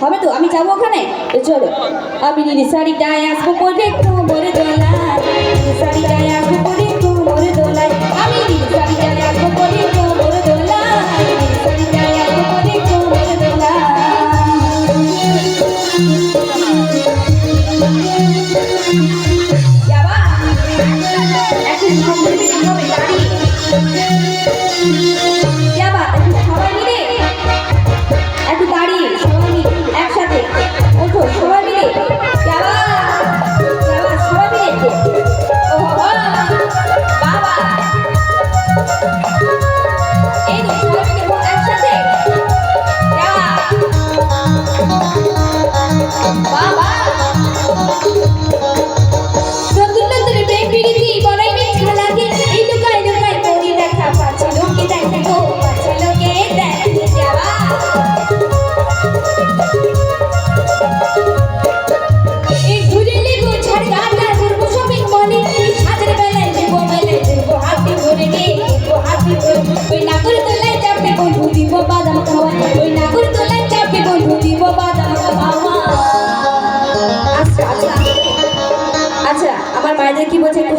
হবে তো আমি যাবো ওখানে তো চলো আমি নীল শাড়িটায় আসবো পরে কোমর দোলায় নীল শাড়িটায় আসবো পরে কোমর দোলায় আমি নীল শাড়িটায় আসবো পরে কোমর দোলায় নীল শাড়িটায় আসবো পরে কোমর দোলায় যাবা এখন কোমর দিতে হবে দাঁড়িয়ে যাবা সবাই মিলে একটু দাঁড়িয়ে সবাই মিলে একসাথে ওঠো সবাই মিলে যাবা যাবা সবাই মিলে ও বাবা এই তো সবাই মিলে একসাথে যাবা বাবা নতুন নতুন বেবিরিতি বড়াই মিঠা লাগে এই লুকাই লুকাই করি দেখা পাচ্ছে লোকে দেখে গো পাচ্ছে লোকে দেখে যাবা এই ঘুরে নেবো ছাড় গাটা ঘুরবো শপিং মলে এই সাজের বেলায় নেবো মেলায় ঘুরবো হাতি ঘুরে গিয়ে ঘুরবো হাতি ঘুরে ওই নাগর তোলায় চাপে বন্ধু দিব বাদাম খাওয়া ওই নাগর তোলায় চাপে বন্ধু দিব বাদাম খাওয়া আচ্ছা আচ্ছা আচ্ছা আমার মায়েদের কি বলছে একটু